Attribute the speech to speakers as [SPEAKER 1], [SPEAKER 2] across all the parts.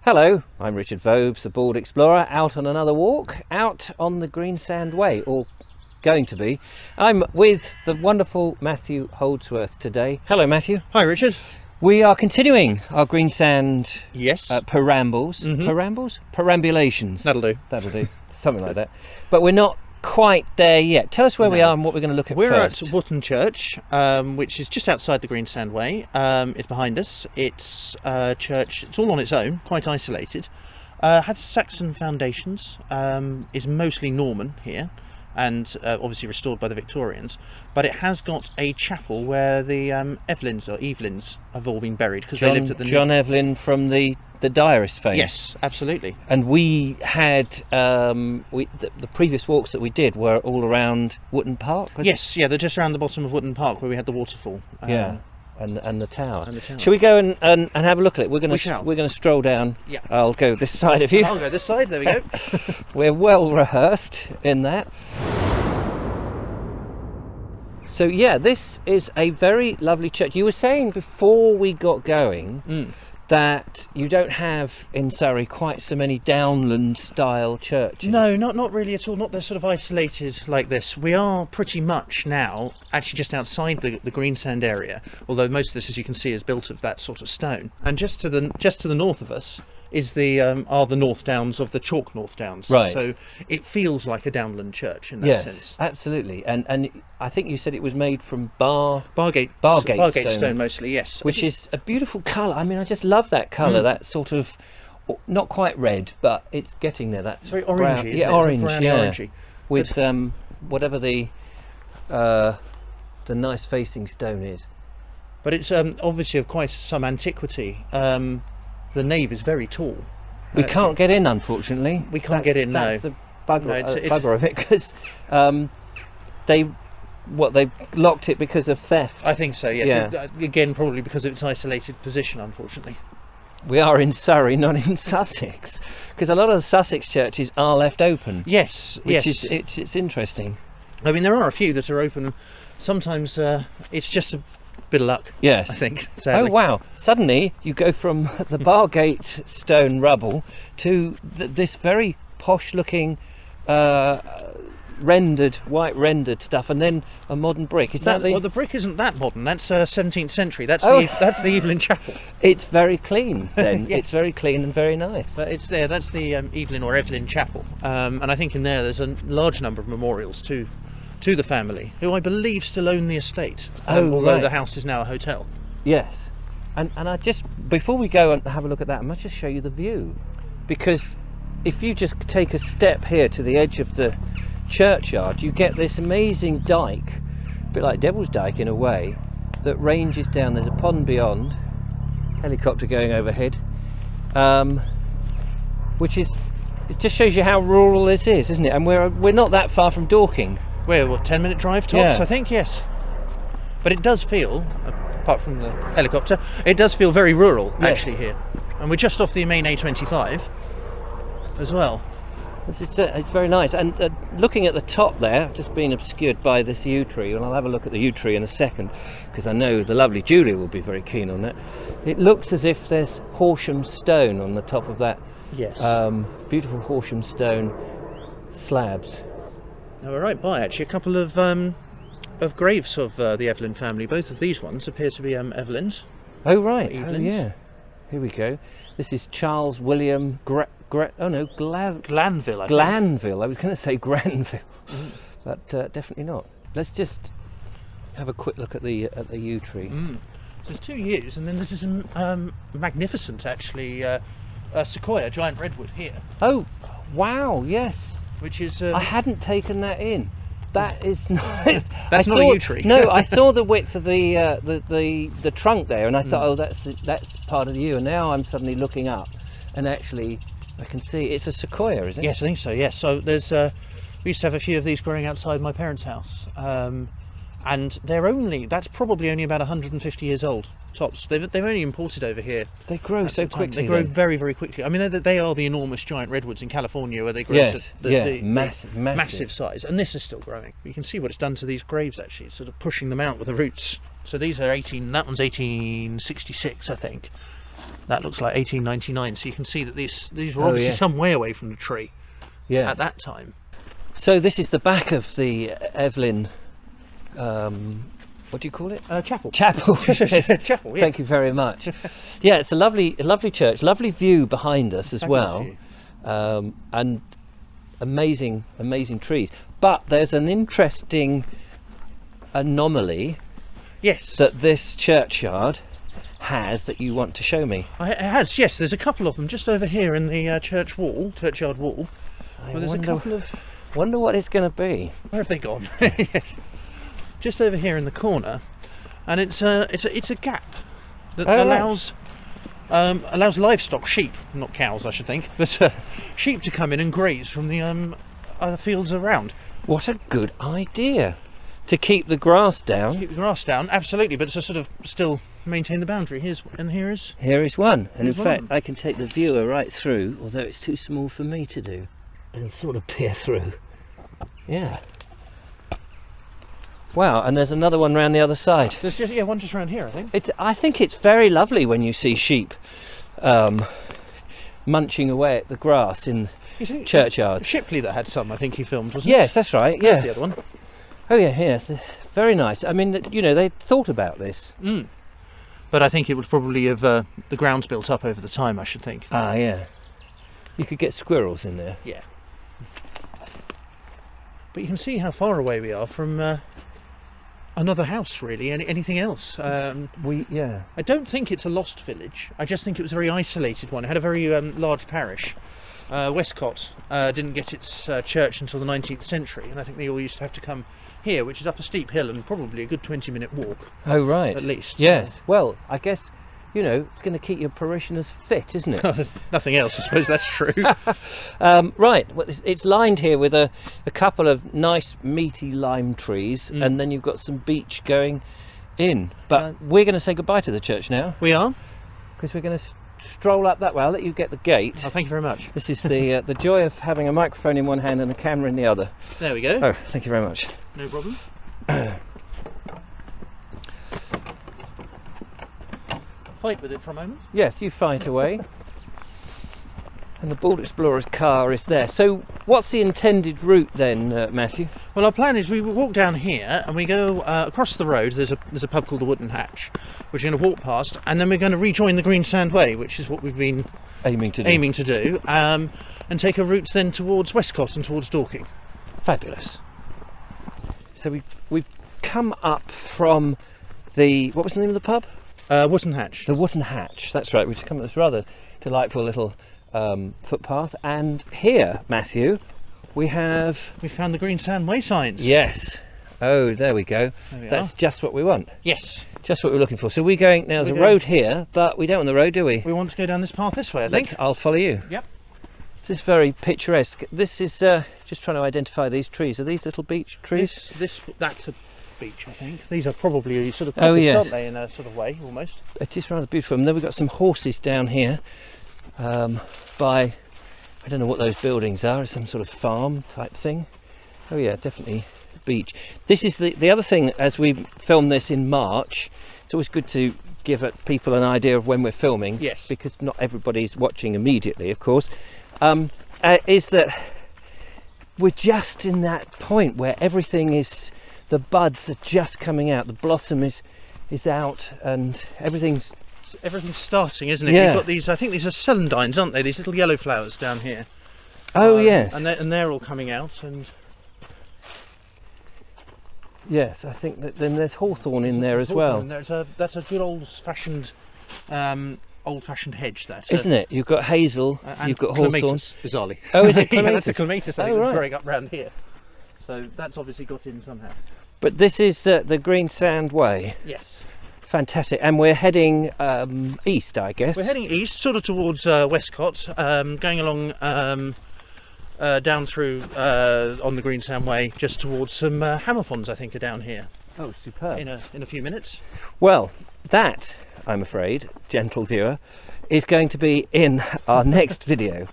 [SPEAKER 1] Hello, I'm Richard Vobes, the Bald Explorer, out on another walk, out on the Greensand Way, or going to be. I'm with the wonderful Matthew Holdsworth today. Hello, Matthew.
[SPEAKER 2] Hi, Richard.
[SPEAKER 1] We are continuing our Greensand perambles. Perambulations.
[SPEAKER 2] That'll do.
[SPEAKER 1] That'll do. Something like that. But we're not quite there yet. Tell us where we are and what we're going to look at first.
[SPEAKER 2] We're at Wotton Church, which is just outside the Greensand Way. It's behind us. It's a church, it's all on its own, quite isolated. Has Saxon foundations, is mostly Norman here, and obviously restored by the Victorians. But it has got a chapel where the Evelyns have all been buried, because they lived at the...
[SPEAKER 1] John Evelyn from the diarist fame.
[SPEAKER 2] Yes, absolutely.
[SPEAKER 1] And we had the previous walks that we did were all around Wotton Park.
[SPEAKER 2] Yes, yeah, they're just around the bottom of Wotton Park where we had the waterfall.
[SPEAKER 1] Yeah, and the tower.
[SPEAKER 2] And the tower.
[SPEAKER 1] Shall we go and have a look at it? We're going to stroll down.
[SPEAKER 2] Yeah.
[SPEAKER 1] I'll go this side of you.
[SPEAKER 2] I'll go this side. There we go.
[SPEAKER 1] We're well rehearsed in that. So yeah, this is a very lovely church. You were saying before we got going that you don't have in Surrey quite so many downland style churches.
[SPEAKER 2] No, not really at all. Not they're sort of isolated like this. We are pretty much now actually just outside the Greensand area, although most of this, as you can see, is built of that sort of stone. And just to the north of us is are the North Downs of the Chalk North Downs.
[SPEAKER 1] Right.
[SPEAKER 2] So it feels like a downland church in that sense.
[SPEAKER 1] Yes, absolutely. And I think you said it was made from Bargate
[SPEAKER 2] stone mostly, yes.
[SPEAKER 1] Which is a beautiful colour. I mean, I just love that colour. That sort of, not quite red, but it's getting there. That
[SPEAKER 2] it's very orangey.
[SPEAKER 1] Yeah, orange. Yeah,
[SPEAKER 2] orangey.
[SPEAKER 1] With whatever the nice facing stone is.
[SPEAKER 2] But it's obviously of quite some antiquity. The nave is very tall.
[SPEAKER 1] We can't get in, unfortunately.
[SPEAKER 2] We can't get in,
[SPEAKER 1] that's
[SPEAKER 2] no.
[SPEAKER 1] The bugger of it, because they've locked it because of theft.
[SPEAKER 2] I think so, yes.
[SPEAKER 1] Yeah.
[SPEAKER 2] Again, probably because of its isolated position, unfortunately.
[SPEAKER 1] We are in Surrey, not in Sussex, because a lot of the Sussex churches are left open.
[SPEAKER 2] Yes,
[SPEAKER 1] which is it's interesting.
[SPEAKER 2] I mean, there are a few that are open. Sometimes it's just a bit of luck. Yes, I think. Sadly.
[SPEAKER 1] Oh wow! Suddenly you go from the Bargate stone rubble to this very posh-looking white rendered stuff, and then a modern brick. Is that
[SPEAKER 2] well, the brick isn't that modern. That's 17th century. That's the Evelyn Chapel.
[SPEAKER 1] It's very clean then.
[SPEAKER 2] Yes.
[SPEAKER 1] It's very clean and very nice.
[SPEAKER 2] But it's there. That's the Evelyn or Evelyn Chapel, and I think in there's a large number of memorials to the family, who I believe still own the estate, although the house is now a hotel.
[SPEAKER 1] Yes, and I just, before we go and have a look at that, I must just show you the view, because if you just take a step here to the edge of the churchyard, you get this amazing dike, a bit like Devil's Dyke in a way, that ranges down. There's a pond beyond, helicopter going overhead, which is, it just shows you how rural this is, isn't it? And we're not that far from Dorking.
[SPEAKER 2] We're, what, 10-minute drive tops,
[SPEAKER 1] Yeah.
[SPEAKER 2] I think, yes. But it does feel, apart from the helicopter, it does feel very rural, actually, here. And we're just off the main A25 as well.
[SPEAKER 1] It's very nice. And looking at the top there, just being obscured by this yew tree, and I'll have a look at the yew tree in a second, because I know the lovely Julia will be very keen on that. It looks as if there's Horsham stone on the top of that.
[SPEAKER 2] Yes.
[SPEAKER 1] Beautiful Horsham stone slabs.
[SPEAKER 2] Now we're right by, actually, a couple of graves of the Evelyn family. Both of these ones appear to be Evelyns.
[SPEAKER 1] Oh right,
[SPEAKER 2] Evelyns.
[SPEAKER 1] Oh yeah. Here we go. This is Charles William
[SPEAKER 2] Glanville.
[SPEAKER 1] Glanville. I was going to say Granville, but definitely not. Let's just have a quick look at the yew tree.
[SPEAKER 2] So there's two yews, and then there's this magnificent, actually, sequoia, giant redwood here.
[SPEAKER 1] Oh, wow! Yes.
[SPEAKER 2] Which is
[SPEAKER 1] I hadn't taken that in. That is nice.
[SPEAKER 2] That's not a yew tree.
[SPEAKER 1] No, I saw the width of the trunk there, and I thought, oh, that's part of the yew. And now I'm suddenly looking up, and actually, I can see it's a sequoia, is it?
[SPEAKER 2] Yes, I think so. Yes. So there's we used to have a few of these growing outside my parents' house, and that's probably only about 150 years old tops. They've only imported over here.
[SPEAKER 1] They grow so quickly.
[SPEAKER 2] They grow very, very quickly. I mean, they are the enormous giant redwoods in California, where they grow massive size, and this is still growing. You can see what it's done to these graves, actually. It's sort of pushing them out with the roots. So these are that one's 1866, I think. That looks like 1899, so you can see that these were obviously some way away from the tree at that time.
[SPEAKER 1] So this is the back of the Evelyn, what do you call it?
[SPEAKER 2] Chapel.
[SPEAKER 1] Chapel. Yes.
[SPEAKER 2] Chapel, yeah.
[SPEAKER 1] Thank you very much. Yeah, it's a lovely church, lovely view behind us as well, and amazing trees. But there's an interesting anomaly that this churchyard has that you want to show me.
[SPEAKER 2] It has, yes. There's a couple of them just over here in the churchyard wall. There's a couple of...
[SPEAKER 1] Wonder what it's going to be.
[SPEAKER 2] Where have they gone? Yes, just over here in the corner, and it's a gap that allows livestock, sheep, not cows, I should think, but sheep to come in and graze from the other fields around.
[SPEAKER 1] What a good idea to keep the grass down.
[SPEAKER 2] Keep the grass down, absolutely, but to sort of still maintain the boundary. Here is
[SPEAKER 1] one, and in fact I can take the viewer right through, although it's too small for me to do, and sort of peer through. Yeah. Wow, and there's another one round the other side.
[SPEAKER 2] There's just, one just around here, I think.
[SPEAKER 1] I think it's very lovely when you see sheep munching away at the grass in churchyards.
[SPEAKER 2] Shipley that had some, I think he filmed, wasn't it?
[SPEAKER 1] Yes, that's right. Yeah.
[SPEAKER 2] That's the other one.
[SPEAKER 1] Oh yeah, very nice. I mean, you know, they thought about this.
[SPEAKER 2] But I think it would probably have the grounds built up over the time, I should think.
[SPEAKER 1] Ah, yeah. You could get squirrels in there.
[SPEAKER 2] Yeah. But you can see how far away we are from another house, really, anything else. I don't think it's a lost village. I just think it was a very isolated one. It had a very large parish. Westcott didn't get its church until the 19th century, and I think they all used to have to come here, which is up a steep hill and probably a good 20-minute walk.
[SPEAKER 1] Oh, right.
[SPEAKER 2] At least.
[SPEAKER 1] Yes. Well, I guess, you know, it's going to keep your parishioners fit, isn't it?
[SPEAKER 2] Nothing else, I suppose that's true.
[SPEAKER 1] Right. Well, it's lined here with a couple of nice meaty lime trees, and then you've got some beech going in. But we're going to say goodbye to the church now.
[SPEAKER 2] We are?
[SPEAKER 1] Because we're going to stroll up that way. I'll let you get the gate.
[SPEAKER 2] Oh, thank you very much.
[SPEAKER 1] This is the joy of having a microphone in one hand and a camera in the other.
[SPEAKER 2] There we go.
[SPEAKER 1] Oh, thank you very much.
[SPEAKER 2] No problem. Fight with it for a moment.
[SPEAKER 1] Yes, you fight away. And the Bald Explorer's car is there. So what's the intended route then, Matthew?
[SPEAKER 2] Well, our plan is we walk down here and we go across the road. There's a pub called the Wotton Church, which we're going to walk past, and then we're going to rejoin the Greensand Way, which is what we've been aiming to do, and take a route then towards Westcott and towards Dorking.
[SPEAKER 1] Fabulous. So we've come up from what was the name of the pub?
[SPEAKER 2] Wotton Church.
[SPEAKER 1] The Wotton Church. That's right. We've come up this rather delightful little footpath, and here, Matthew, we
[SPEAKER 2] found the Greensand Way signs.
[SPEAKER 1] Yes. Oh, there we go. That's just what we want.
[SPEAKER 2] Yes.
[SPEAKER 1] Just what we're looking for. So we're going now. There's a road here, but we don't want the road, do we?
[SPEAKER 2] We want to go down this path this way, I think.
[SPEAKER 1] I'll follow you.
[SPEAKER 2] Yep.
[SPEAKER 1] This is very picturesque. This is just trying to identify these trees. Are these little beech trees?
[SPEAKER 2] That's a beech, I think. These are probably sort of coppers, aren't they, in a sort of way, almost?
[SPEAKER 1] It is rather beautiful. And then we've got some horses down here by, I don't know what those buildings are. It's some sort of farm type thing. Oh yeah, definitely beach. This is the other thing, as we film this in March, it's always good to give people an idea of when we're filming.
[SPEAKER 2] Yes.
[SPEAKER 1] Because not everybody's watching immediately, of course. Is that we're just in that point where everything is, the buds are just coming out, the blossom is out, and everything's
[SPEAKER 2] starting, isn't it?
[SPEAKER 1] Yeah.
[SPEAKER 2] You've got these, I think these are celandines, aren't they? These little yellow flowers down here.
[SPEAKER 1] Oh yes.
[SPEAKER 2] And they're all coming out, and
[SPEAKER 1] yes, I think that then there's hawthorn in there as well.
[SPEAKER 2] That's a good old-fashioned hedge, that
[SPEAKER 1] isn't it? You've got hazel, you've got hawthorn.
[SPEAKER 2] Clematis, bizarrely.
[SPEAKER 1] Oh, is it clematis?
[SPEAKER 2] Yeah, that's a clematis, I think, that's
[SPEAKER 1] right.
[SPEAKER 2] growing up round here. So that's obviously got in somehow.
[SPEAKER 1] But this is the Greensand Way.
[SPEAKER 2] Yes.
[SPEAKER 1] Fantastic. And we're heading east, I guess.
[SPEAKER 2] We're heading east, sort of towards Westcott, going along down through on the Greensand Way, just towards some hammer ponds, I think, are down here.
[SPEAKER 1] Oh, superb.
[SPEAKER 2] In a few minutes.
[SPEAKER 1] Well, that, I'm afraid, gentle viewer, is going to be in our next video.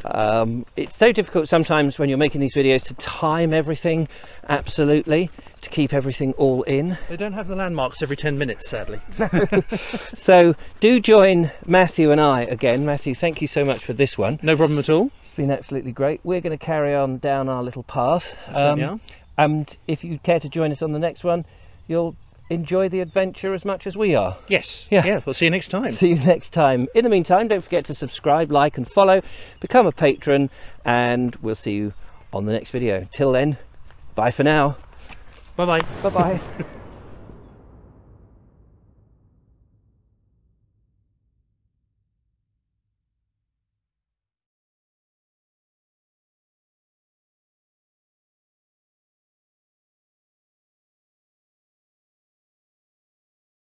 [SPEAKER 1] It's so difficult sometimes when you're making these videos to time everything absolutely, to keep everything all in.
[SPEAKER 2] They don't have the landmarks every 10 minutes, sadly.
[SPEAKER 1] So do join Matthew and I again. Matthew, thank you so much for this one.
[SPEAKER 2] No problem at all.
[SPEAKER 1] It's been absolutely great. We're going to carry on down our little path.
[SPEAKER 2] Certainly are.
[SPEAKER 1] And if you care to join us on the next one, you'll enjoy the adventure as much as we are.
[SPEAKER 2] Yes.
[SPEAKER 1] Yeah.
[SPEAKER 2] Yeah, we'll see you next time.
[SPEAKER 1] See you next time. In the meantime, don't forget to subscribe, like and follow, become a patron, and we'll see you on the next video. Till then, bye for now.
[SPEAKER 2] Bye-bye.
[SPEAKER 1] Bye-bye.